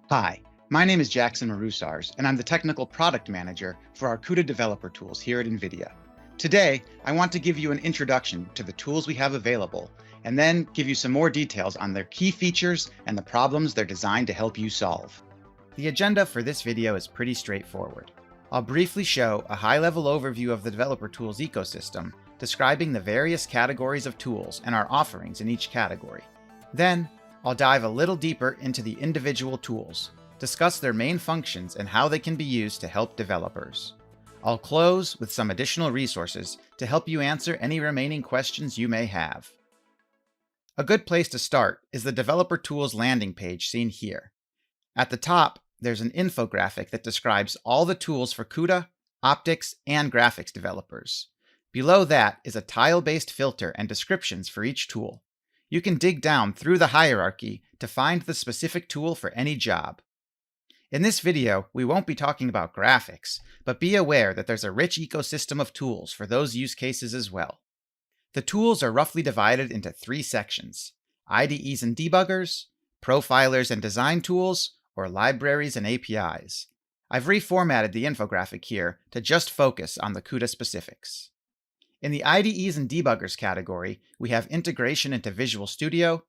Hi, my name is Jackson Marusars, and I'm the Technical Product Manager for our CUDA Developer Tools here at NVIDIA. Today, I want to give you an introduction to the tools we have available, and then give you some more details on their key features and the problems they're designed to help you solve. The agenda for this video is pretty straightforward. I'll briefly show a high-level overview of the Developer Tools ecosystem, describing the various categories of tools and our offerings in each category. Then, I'll dive a little deeper into the individual tools, discuss their main functions and how they can be used to help developers. I'll close with some additional resources to help you answer any remaining questions you may have. A good place to start is the Developer Tools landing page seen here. At the top, there's an infographic that describes all the tools for CUDA, optics, and graphics developers. Below that is a tile-based filter and descriptions for each tool. You can dig down through the hierarchy to find the specific tool for any job. In this video, we won't be talking about graphics, but be aware that there's a rich ecosystem of tools for those use cases as well. The tools are roughly divided into three sections: Ides and Debuggers, Profilers and Design Tools, or Libraries and APIs. I've reformatted the infographic here to just focus on the CUDA specifics. In the IDEs and Debuggers category, we have integration into Visual Studio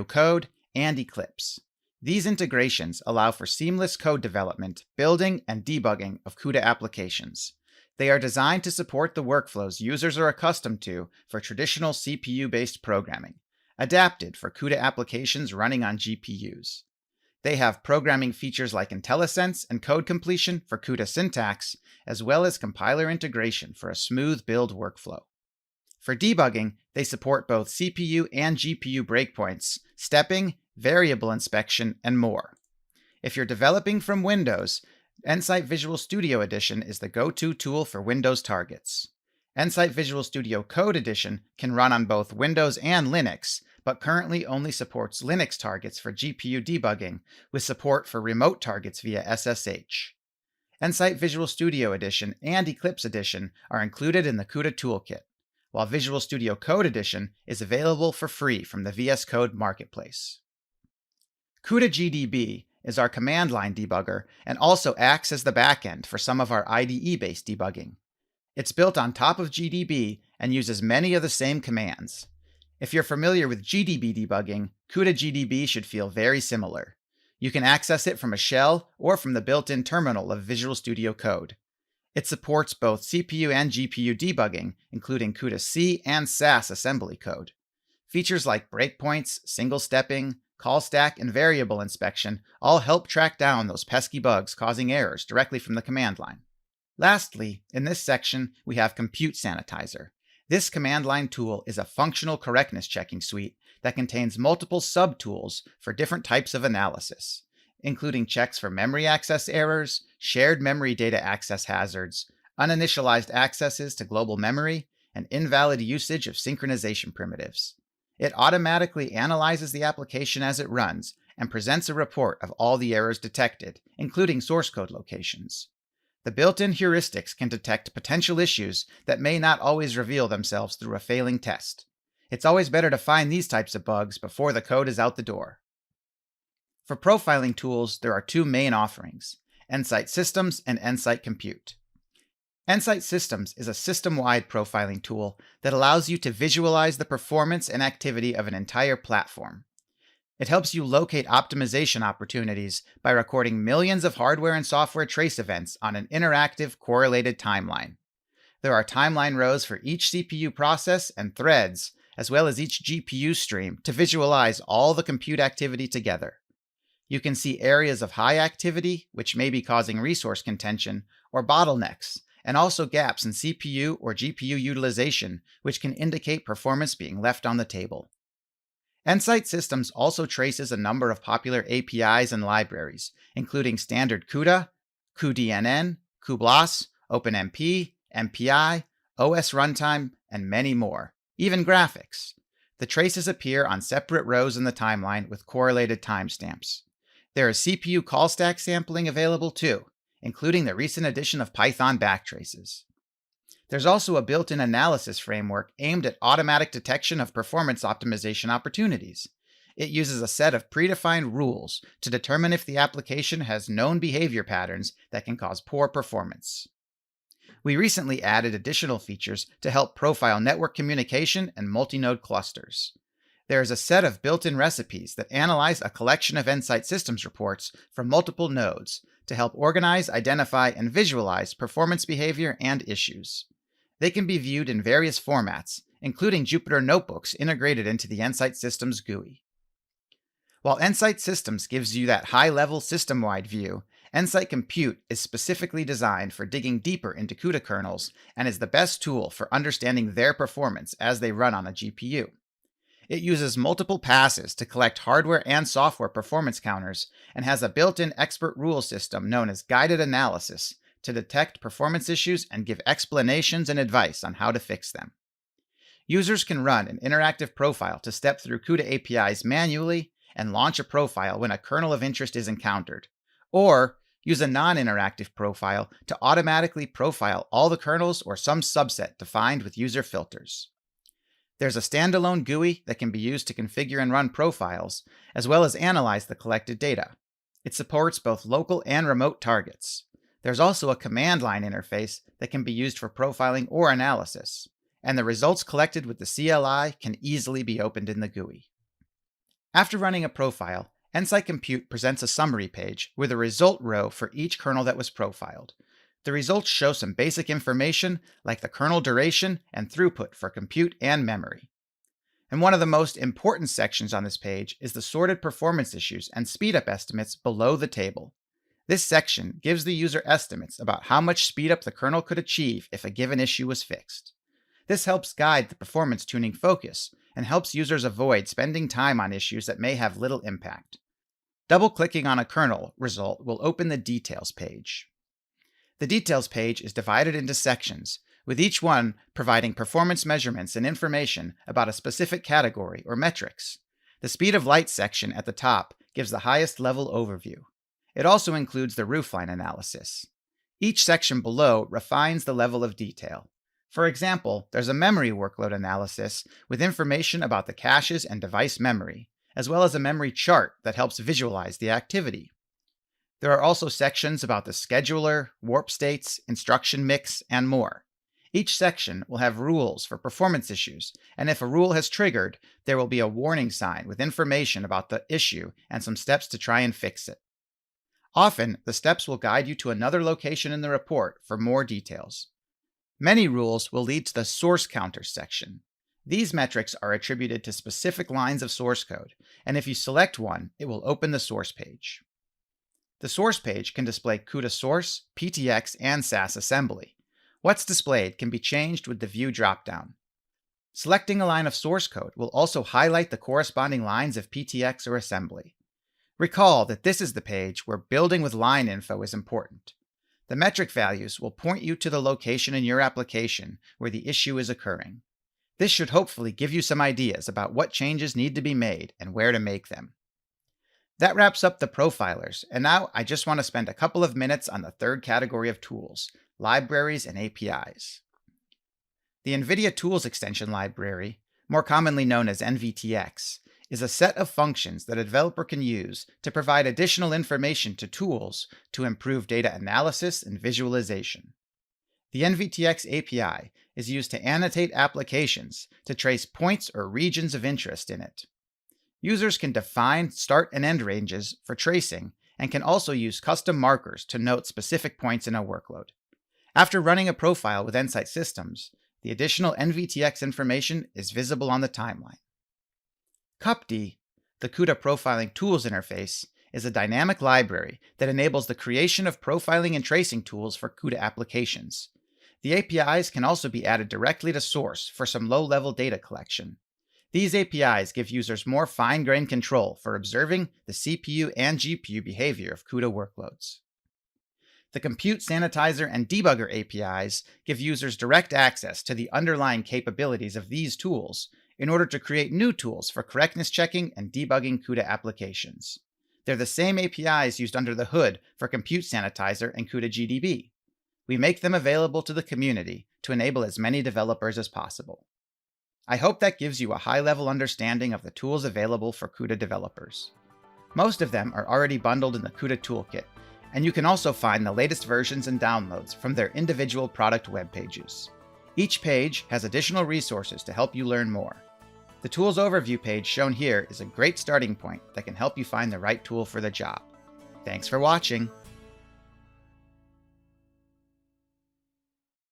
Code, and Eclipse. These integrations allow for seamless code development, building, and debugging of CUDA applications. They are designed to support the workflows users are accustomed to for traditional CPU-based programming, adapted for CUDA applications running on GPUs. They have programming features like IntelliSense and code completion for CUDA syntax, as well as compiler integration for a smooth build workflow. For debugging, they support both CPU and GPU breakpoints, stepping, variable inspection, and more. If you're developing from Windows, Nsight Visual Studio Edition is the go-to tool for Windows targets. Nsight Visual Studio Code Edition can run on both Windows and Linux, but currently only supports Linux targets for GPU debugging, with support for remote targets via SSH. Nsight Visual Studio Edition and Eclipse Edition are included in the CUDA Toolkit, while Visual Studio Code Edition is available for free from the VS Code Marketplace. CUDA GDB is our command line debugger and also acts as the backend for some of our IDE-based debugging. It's built on top of GDB and uses many of the same commands. If you're familiar with GDB debugging, CUDA GDB should feel very similar. You can access it from a shell or from the built-in terminal of Visual Studio Code. It supports both CPU and GPU debugging, including CUDA C and SAS assembly code. Features like breakpoints, single stepping, call stack, and variable inspection all help track down those pesky bugs causing errors directly from the command line. Lastly, in this section, we have Compute Sanitizer. This command line tool is a functional correctness checking suite that contains multiple sub-tools for different types of analysis, including checks for memory access errors, shared memory data access hazards, uninitialized accesses to global memory, and invalid usage of synchronization primitives. It automatically analyzes the application as it runs and presents a report of all the errors detected, including source code locations. The built-in heuristics can detect potential issues that may not always reveal themselves through a failing test. It's always better to find these types of bugs before the code is out the door. For profiling tools, there are two main offerings: Nsight Systems and Nsight Compute. Nsight Systems is a system-wide profiling tool that allows you to visualize the performance and activity of an entire platform. It helps you locate optimization opportunities by recording millions of hardware and software trace events on an interactive, correlated timeline. There are timeline rows for each CPU process and threads, as well as each GPU stream, to visualize all the compute activity together. You can see areas of high activity, which may be causing resource contention, or bottlenecks, and also gaps in CPU or GPU utilization, which can indicate performance being left on the table. Nsight Systems also traces a number of popular APIs and libraries, including standard CUDA, cuDNN, cuBLAS, OpenMP, MPI, OS Runtime, and many more, even graphics. The traces appear on separate rows in the timeline with correlated timestamps. There is CPU call stack sampling available too, including the recent addition of Python backtraces. There's also a built-in analysis framework aimed at automatic detection of performance optimization opportunities. It uses a set of predefined rules to determine if the application has known behavior patterns that can cause poor performance. We recently added additional features to help profile network communication and multi-node clusters. There is a set of built-in recipes that analyze a collection of Nsight systems reports from multiple nodes to help organize, identify, and visualize performance behavior and issues. They can be viewed in various formats, including Jupyter notebooks integrated into the Nsight Systems GUI. While Nsight Systems gives you that high-level system-wide view, Nsight Compute is specifically designed for digging deeper into CUDA kernels and is the best tool for understanding their performance as they run on a GPU. It uses multiple passes to collect hardware and software performance counters and has a built-in expert rule system known as guided analysis to detect performance issues and give explanations and advice on how to fix them. Users can run an interactive profile to step through CUDA APIs manually and launch a profile when a kernel of interest is encountered, or use a non-interactive profile to automatically profile all the kernels or some subset defined with user filters. There's a standalone GUI that can be used to configure and run profiles, as well as analyze the collected data. It supports both local and remote targets. There's also a command line interface that can be used for profiling or analysis, and the results collected with the CLI can easily be opened in the GUI. After running a profile, Nsight Compute presents a summary page with a result row for each kernel that was profiled. The results show some basic information like the kernel duration and throughput for compute and memory. And one of the most important sections on this page is the sorted performance issues and speedup estimates below the table. This section gives the user estimates about how much speedup the kernel could achieve if a given issue was fixed. This helps guide the performance tuning focus and helps users avoid spending time on issues that may have little impact. Double-clicking on a kernel result will open the details page. The details page is divided into sections, with each one providing performance measurements and information about a specific category or metrics. The speed of light section at the top gives the highest level overview. It also includes the roofline analysis. Each section below refines the level of detail. For example, there's a memory workload analysis with information about the caches and device memory, as well as a memory chart that helps visualize the activity. There are also sections about the scheduler, warp states, instruction mix, and more. Each section will have rules for performance issues, and if a rule has triggered, there will be a warning sign with information about the issue and some steps to try and fix it. Often, the steps will guide you to another location in the report for more details. Many rules will lead to the source counter section. These metrics are attributed to specific lines of source code, and if you select one, it will open the source page. The source page can display CUDA source, PTX, and SAS assembly. What's displayed can be changed with the View dropdown. Selecting a line of source code will also highlight the corresponding lines of PTX or assembly. Recall that this is the page where building with line info is important. The metric values will point you to the location in your application where the issue is occurring. This should hopefully give you some ideas about what changes need to be made and where to make them. That wraps up the profilers, and now I just want to spend a couple of minutes on the third category of tools, libraries and APIs. The NVIDIA Tools Extension Library, more commonly known as NVTX, is a set of functions that a developer can use to provide additional information to tools to improve data analysis and visualization. The NVTX API is used to annotate applications to trace points or regions of interest in it. Users can define start and end ranges for tracing and can also use custom markers to note specific points in a workload. After running a profile with Nsight Systems, the additional NVTX information is visible on the timeline. CUPD, the CUDA Profiling Tools interface, is a dynamic library that enables the creation of profiling and tracing tools for CUDA applications. The APIs can also be added directly to source for some low-level data collection. These APIs give users more fine-grained control for observing the CPU and GPU behavior of CUDA workloads. The Compute Sanitizer and Debugger APIs give users direct access to the underlying capabilities of these tools in order to create new tools for correctness checking and debugging CUDA applications. They're the same APIs used under the hood for Compute Sanitizer and CUDA GDB. We make them available to the community to enable as many developers as possible. I hope that gives you a high-level understanding of the tools available for CUDA developers. Most of them are already bundled in the CUDA toolkit, and you can also find the latest versions and downloads from their individual product web pages. Each page has additional resources to help you learn more. The Tools Overview page shown here is a great starting point that can help you find the right tool for the job. Thanks for watching.